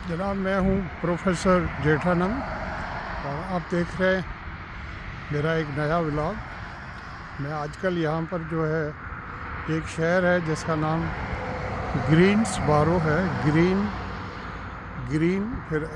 जनाब, मैं हूँ प्रोफेसर जेठानंद और आप देख रहे हैं मेरा एक नया व्लॉग। मैं आजकल यहाँ पर जो है एक शहर है जिसका नाम ग्रीन्सबारो है। ग्रीन फिर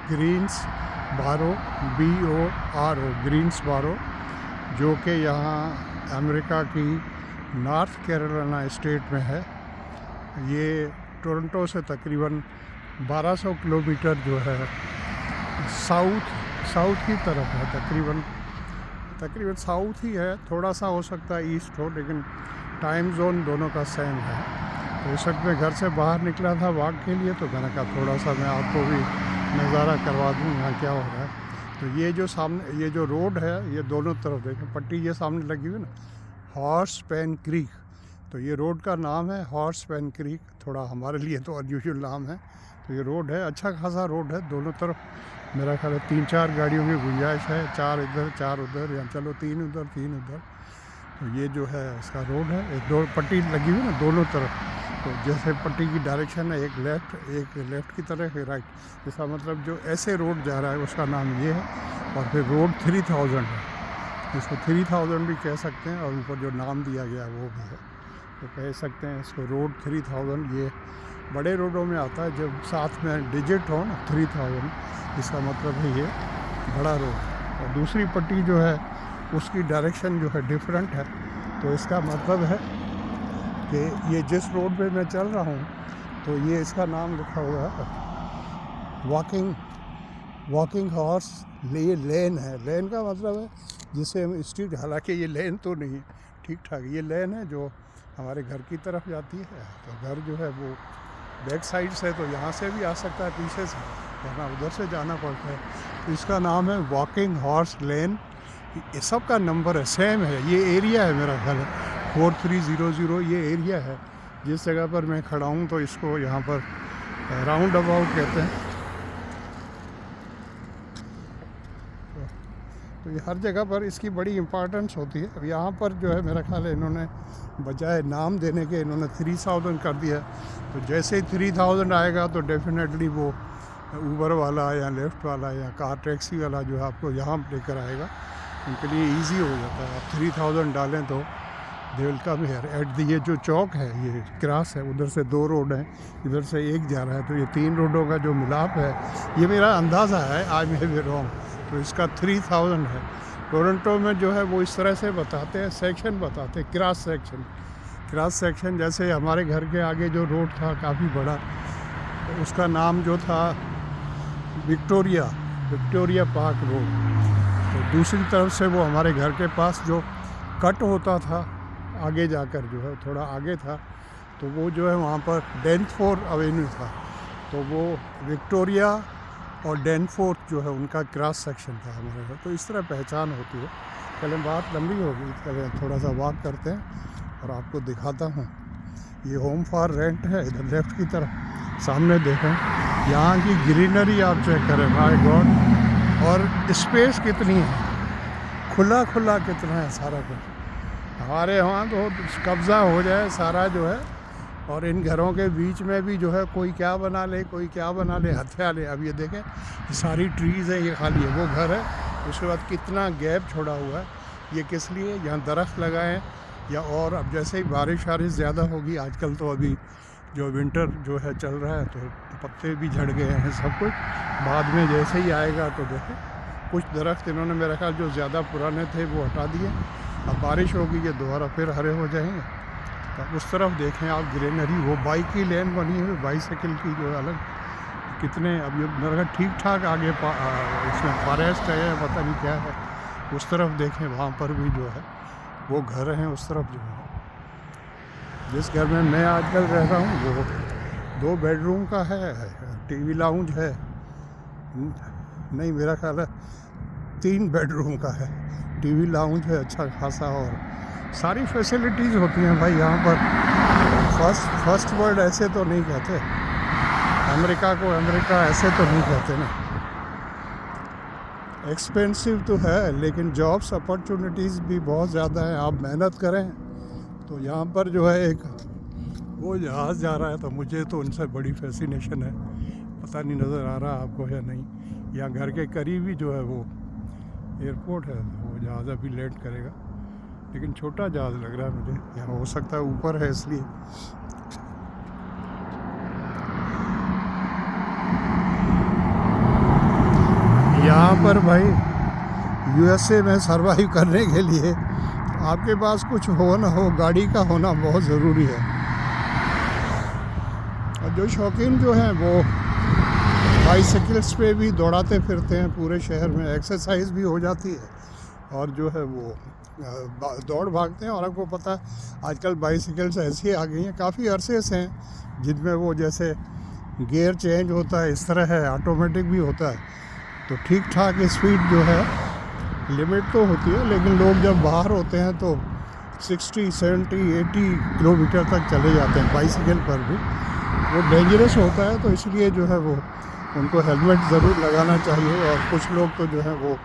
ग्रीन्सबारो BORO ग्रीन्सबारो, जो कि यहाँ अमेरिका की नॉर्थ कैरोलिना स्टेट में है। ये टोरंटो से तकरीबन 1200 किलोमीटर जो है साउथ की तरफ है। तकरीबन साउथ ही है, थोड़ा सा हो सकता है ईस्ट हो, लेकिन टाइम जोन दोनों का सेम है। तो इस वक्त मैं घर से बाहर निकला था वॉक के लिए, तो मैंने कहा थोड़ा सा मैं आपको भी नज़ारा करवा दूँ यहाँ क्या हो रहा है। तो ये जो सामने ये जो रोड है, ये दोनों तरफ देखें, पट्टी ये सामने लगी हुई ना, हॉर्स पेन क्रीक। तो ये रोड का नाम है हॉर्स पेन क्रीक। थोड़ा हमारे लिए तो अनयूजुअल नाम है। तो ये रोड है, अच्छा खासा रोड है, दोनों तरफ मेरा ख्याल है 3-4 गाड़ियों की गुंजाइश है, 4 इधर 4 उधर, या चलो 3 उधर 3 उधर। तो ये जो है इसका रोड है, एक दो पट्टी लगी हुई ना दोनों तरफ। तो जैसे पट्टी की डायरेक्शन है, एक लेफ़्ट की तरफ है राइट। इसका मतलब जो ऐसे रोड जा रहा है उसका नाम ये है। और फिर रोड 3000 है, इसको 3000 भी कह सकते हैं, और ऊपर जो नाम दिया गया है वो भी है, तो कह सकते हैं इसको रोड 3000। ये बड़े रोडों में आता है जब साथ में डिजिट हो ना 3000, इसका मतलब है ये बड़ा रोड। और दूसरी पट्टी जो है उसकी डायरेक्शन जो है डिफरेंट है। तो इसका मतलब है कि ये जिस रोड पे मैं चल रहा हूँ, तो ये इसका नाम लिखा हुआ है वॉकिंग हॉर्स लेन है। लेन का मतलब है जिसे हम स्ट्रीट, हालांकि ये लेन तो नहीं है, ठीक ठाक ये लेन है जो हमारे घर की तरफ जाती है। तो घर जो है वो बैक साइड से, तो यहाँ से भी आ सकता है पीछे से, वरना उधर से जाना पड़ता है। तो इसका नाम है वॉकिंग हॉर्स लेन। ये सब का नंबर है, सेम है। ये एरिया है, मेरा घर है 4300, ये एरिया है जिस जगह पर मैं खड़ा हूँ। तो इसको यहाँ पर राउंड अबाउट कहते हैं। तो ये हर जगह पर इसकी बड़ी इम्पोर्टेंस होती है। अब यहाँ पर जो है मेरा ख्याल है इन्होंने बजाय नाम देने के इन्होंने 3000 कर दिया। तो जैसे ही 3000 आएगा तो डेफिनेटली वो ऊबर वाला या लेफ़्ट वाला या कार टैक्सी वाला जो है आपको यहाँ लेकर आएगा, उनके लिए इजी हो जाता है। आप 3000 डालें तो they will come here eight ये जो चौक है, ये क्रॉस है, उधर से 2 रोड हैं, इधर से एक जा रहा है, तो ये 3 रोडों का जो मिलाप है, ये मेरा अंदाज़ा है, आई मे बी रॉन्ग। तो इसका 3000 है। टोरंटो में जो है वो इस तरह से बताते हैं, सेक्शन बताते हैं, क्रॉस सेक्शन। जैसे हमारे घर के आगे जो रोड था काफ़ी बड़ा, तो उसका नाम जो था विक्टोरिया पार्क रोड। तो दूसरी तरफ से वो हमारे घर के पास जो कट होता था आगे जाकर, जो है थोड़ा आगे था, तो वो जो है वहाँ पर डेनफोर्थ एवेन्यू था। तो वो विक्टोरिया और डेनफोर्थ जो है उनका क्रॉस सेक्शन था हमारे घर। तो इस तरह पहचान होती है। चलें, बात लंबी होगी, चलें थोड़ा सा वॉक करते हैं और आपको दिखाता हूँ। ये होम फॉर रेंट है, इधर लेफ़्ट की तरफ सामने देखें, यहाँ की ग्रीनरी आप चेक करें, माय गॉड। और स्पेस कितनी है, खुला कितना है सारा कुछ। हमारे यहाँ तो कब्ज़ा हो जाए सारा जो है, और इन घरों के बीच में भी जो है कोई क्या बना ले, हत्या ले। अब ये देखें, सारी ट्रीज़ हैं, ये खाली है, वो घर है। उसके बाद कितना गैप छोड़ा हुआ है, ये किस लिए, यहाँ दरख्त लगाएं या और। अब जैसे ही बारिश ज़्यादा होगी, आजकल तो अभी जो विंटर जो है चल रहा है, तो पत्ते भी झड़ गए हैं सब कुछ। बाद में जैसे ही आएगा तो देखें, कुछ दरख्त इन्होंने मेरा ख्याल जो ज़्यादा पुराने थे वो हटा दिए। अब बारिश होगी, ये दोबारा फिर हरे हो जाएंगे। तो उस तरफ देखें आप ग्रीनरी, वो बाइक की लेन बनी हुई, बाईसाइकिल की जो अलग, कितने अब ये मेरा ख्याल ठीक ठाक आगे इसमें फॉरेस्ट है, पता नहीं क्या है। उस तरफ देखें, वहाँ पर भी जो है वो घर हैं उस तरफ जो है। जिस घर में मैं आजकल रह रहा हूँ वो 2 बेडरूम का है, टीवी लाउंज है, नहीं मेरा ख्याल है 3 बेडरूम का है, टीवी लाउंज है अच्छा खासा, और सारी फैसिलिटीज़ होती हैं भाई यहाँ पर। फर्स्ट वर्ल्ड ऐसे तो नहीं कहते, अमेरिका को अमेरिका ऐसे तो नहीं कहते ना। एक्सपेंसिव तो है, लेकिन जॉब्स अपॉर्चुनिटीज़ भी बहुत ज़्यादा हैं। आप मेहनत करें तो यहाँ पर जो है एक वो जहाज़ जा रहा है तो मुझे तो उनसे बड़ी फैसिनेशन है। पता नहीं नज़र आ रहा आपको या नहीं। यहाँ घर के करीब ही जो है वो एयरपोर्ट है, वो जहाज़ अभी लैंड करेगा, लेकिन छोटा जहाज़ लग रहा है मुझे। यहाँ हो सकता है ऊपर है इसलिए। यहाँ पर भाई यूएसए में सरवाइव करने के लिए आपके पास कुछ हो ना हो, गाड़ी का होना बहुत ज़रूरी है। और जो शौकीन जो हैं वो बाइसिकल्स पे भी दौड़ाते फिरते हैं पूरे शहर में, एक्सरसाइज भी हो जाती है और जो है वो दौड़ भागते हैं। और आपको पता है आजकल बाइसिकल्स ऐसी आ गई हैं, काफ़ी अरसे से हैं, जिनमें वो जैसे गियर चेंज होता है इस तरह है, ऑटोमेटिक भी होता है, तो ठीक ठाक स्पीड जो है लिमिट तो होती है, लेकिन लोग जब बाहर होते हैं तो 60, 70, 80 किलोमीटर तक चले जाते हैं बाइसिकल पर भी। वो डेंजरस होता है, तो इसलिए जो है वो उनको हेलमेट ज़रूर लगाना चाहिए। और कुछ लोग तो जो है वो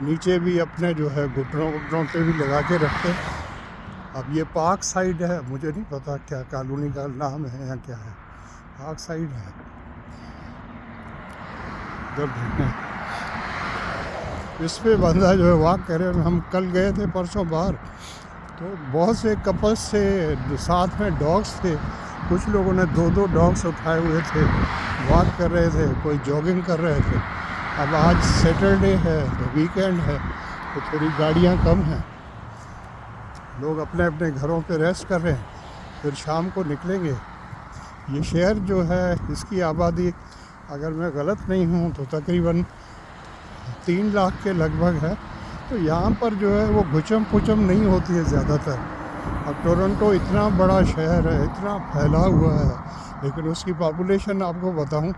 नीचे भी अपने जो है घुटनों पे भी लगा के रखते हैं। अब ये पार्क साइड है, मुझे नहीं पता क्या कॉलोनी का नाम है या क्या है, पार्क साइड है। जब इस पे बंदा जो है वॉक करे, हम कल गए थे परसों बाहर, तो बहुत से कपल्स से साथ में डॉग्स थे, कुछ लोगों ने 2-2 डॉग्स उठाए हुए थे, वॉक कर रहे थे, कोई जॉगिंग कर रहे थे। अब आज सैटरडे है तो वीकेंड है, तो थोड़ी गाड़ियाँ कम हैं, लोग अपने अपने घरों पे रेस्ट कर रहे हैं, फिर शाम को निकलेंगे। ये शहर जो है इसकी आबादी अगर मैं गलत नहीं हूँ तो तकरीबन 3 लाख के लगभग है। तो यहाँ पर जो है वो घुचम पुचम नहीं होती है ज़्यादातर। अब टोरंटो इतना बड़ा शहर है, इतना फैला हुआ है, लेकिन उसकी पॉपुलेशन आपको बताऊं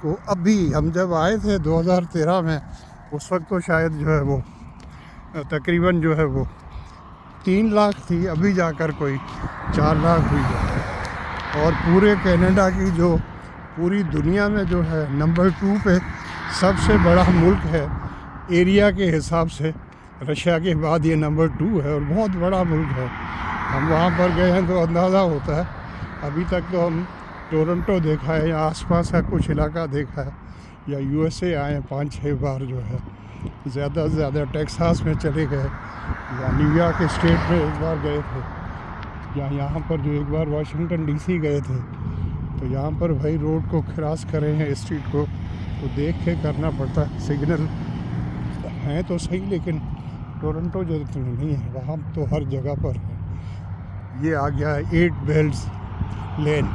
तो अभी हम जब आए थे 2013 में, उस वक्त तो शायद जो है वो तकरीबन जो है वो 3 लाख थी, अभी जाकर कोई 4 लाख हुई है। और पूरे कनाडा की जो पूरी दुनिया में जो है नंबर 2 पे सबसे बड़ा मुल्क है एरिया के हिसाब से, रशिया के बाद ये नंबर 2 है और बहुत बड़ा मुल्क है। हम वहाँ पर गए हैं तो अंदाज़ा होता है। अभी तक तो हम टोरंटो देखा है या आसपास का कुछ इलाका देखा है, या यूएसए आए 5-6 बार जो है, ज़्यादा से ज़्यादा टेक्सास में चले गए, या न्यूयॉर्क स्टेट में एक बार गए थे, या यहाँ पर जो एक बार वाशिंगटन डीसी गए थे। तो यहाँ पर भाई रोड को क्रॉस करें हैं, स्ट्रीट को, तो देख के करना पड़ता है। सिग्नल हैं तो सही, लेकिन टोरंटो जो नहीं है वहाँ तो हर जगह पर है। ये आ गया है 8 बेल्स लेन,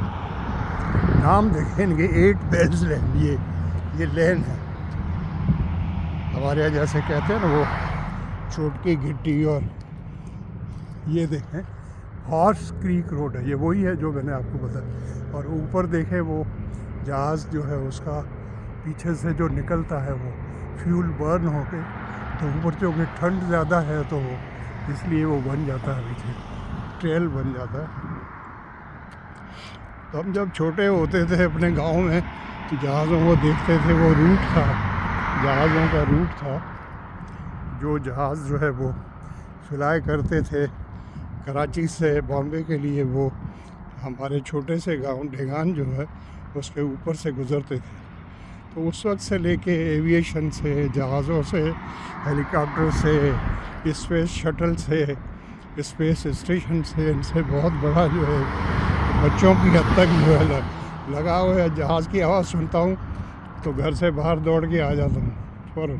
नाम देखेंगे 8 बेल्स लेन, ये लेन है। हमारे यहाँ जैसे कहते हैं ना वो चोटकी गिट्टी, और ये देखें हॉर्स क्रीक रोड है, ये वही है जो मैंने आपको बताया। और ऊपर देखें वो जहाज़ जो है उसका पीछे से जो निकलता है वो फ्यूल बर्न होके, तो ऊपर चूँकि ठंड ज़्यादा है तो वो इसलिए वो बन जाता है, पीछे ट्रेल बन जाता है। तो हम जब छोटे होते थे अपने गांव में तो जहाज़ों को देखते थे, वो रूट था, जहाज़ों का रूट था, जो जहाज़ जो है वो फ्लाई करते थे कराची से बॉम्बे के लिए, वो हमारे छोटे से गांव ढेगान जो है उसके ऊपर से गुज़रते थे। तो उस वक्त से लेके एविएशन से, जहाज़ों से, हेलीकॉप्टर से, स्पेस शटल से, स्पेस स्टेशन से, इनसे बहुत बड़ा जो है बच्चों की हद तक जो है लगा हुआ है। जहाज़ की आवाज़ सुनता हूँ तो घर से बाहर दौड़ के आ जाता हूँ फ़ौरन।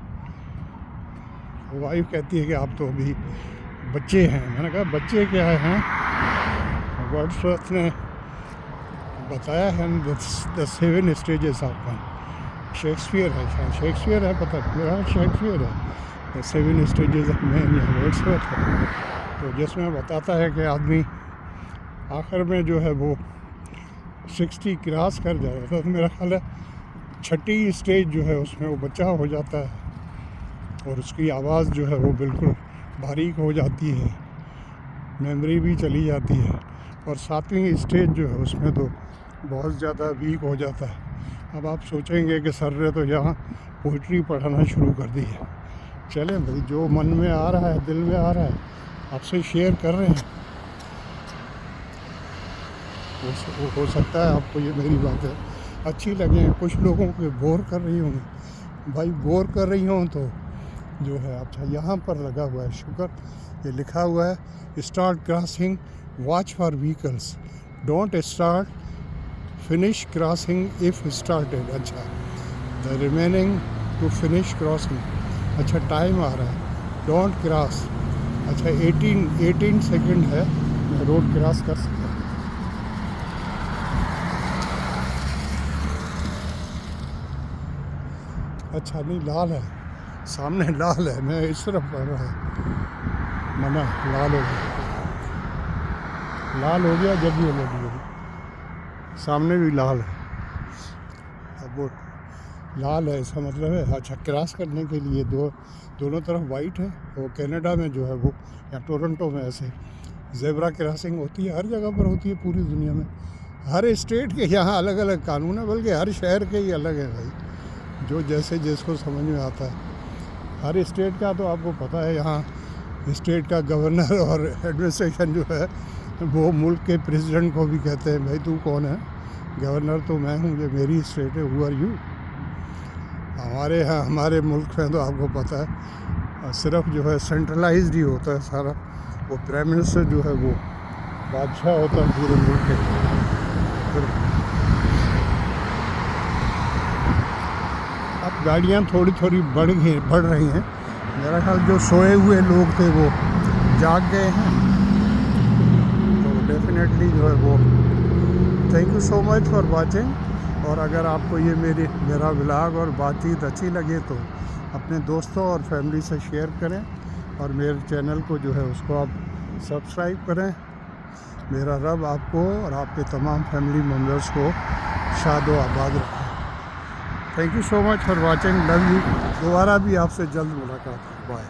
वाइफ कहती है कि आप तो अभी बच्चे हैं। मैंने कहा बच्चे क्या हैं, वर्ड्सवर्थ ने बताया है the 7 stages of fun. Shakespeare है, शायद शेक्सपियर है, पता मेरा शेक्सपियर है, द 7 स्टेजेस ऑफ मैन, या वर्ड्सवर्थ है। तो जिसमें बताता है कि आदमी आखिर में जो है वो 60 क्रॉस कर जाता है, तो मेरा ख्याल है 6ठी स्टेज जो है उसमें वो बच्चा हो जाता है और उसकी आवाज़ जो है वो बिल्कुल बारीक हो जाती है, मेमोरी भी चली जाती है। और 7वीं स्टेज जो है उसमें तो बहुत ज़्यादा वीक हो जाता है। अब आप सोचेंगे कि सर ने तो यहाँ पोइट्री पढ़ाना शुरू कर दी है। चलें भाई, जो मन में आ रहा है, दिल में आ रहा है, आपसे शेयर कर रहे हैं। हो सकता है आपको ये मेरी बातें अच्छी लगें, कुछ लोगों को बोर कर रही होंगी। भाई बोर कर रही हों तो जो है अच्छा यहाँ पर लगा हुआ है शुगर, ये लिखा हुआ है start crossing, watch for vehicles, don't start, finish crossing if started. अच्छा, the remaining to finish crossing. अच्छा टाइम आ रहा है, डोंट क्रॉस। अच्छा 18 सेकंड है, मैं रोड क्रॉस कर सकता हूँ। अच्छा नहीं, लाल है, सामने लाल है, मैं इस तरफ पढ़ रहा है, मना लाल हो गया, लाल हो गया जब ये लगी होगी, सामने भी लाल है। अब वो लाल है इसका मतलब है अच्छा क्रॉस करने के लिए दोनों तरफ वाइट है। वो कनाडा में जो है वो, या टोरंटो में ऐसे ज़ेब्रा क्रॉसिंग होती है, हर जगह पर होती है पूरी दुनिया में। हर स्टेट के यहाँ अलग अलग कानून है, बल्कि हर शहर के ही अलग है भाई, जो जैसे जिसको समझ में आता है। हर स्टेट का तो आपको पता है, यहाँ स्टेट का गवर्नर और एडमिनिस्ट्रेशन जो है वो मुल्क के प्रेसिडेंट को भी कहते हैं भाई तू कौन है, गवर्नर तो मैं हूँ, ये मेरी स्टेट है, हु आर यू। हमारे यहाँ हमारे मुल्क में तो आपको पता है सिर्फ जो है सेंट्रलाइज्ड ही होता है सारा, वो प्राइम मिनिस्टर जो है वो बादशाह होता है पूरे मुल्क के। अब गाड़ियाँ थोड़ी थोड़ी बढ़ रही हैं, मेरा ख्याल जो सोए हुए लोग थे वो जाग गए हैं, तो डेफिनेटली जो है वो thank you so much for watching. और अगर आपको ये मेरा व्लॉग और बातचीत अच्छी लगे तो अपने दोस्तों और फैमिली से शेयर करें, और मेरे चैनल को जो है उसको आप सब्सक्राइब करें। मेरा रब आपको और आपके तमाम फैमिली मेम्बर्स को शाद व आबाद रखें। Thank you so much for watching, love you. दोबारा भी आपसे जल्द मुलाकात, बाय।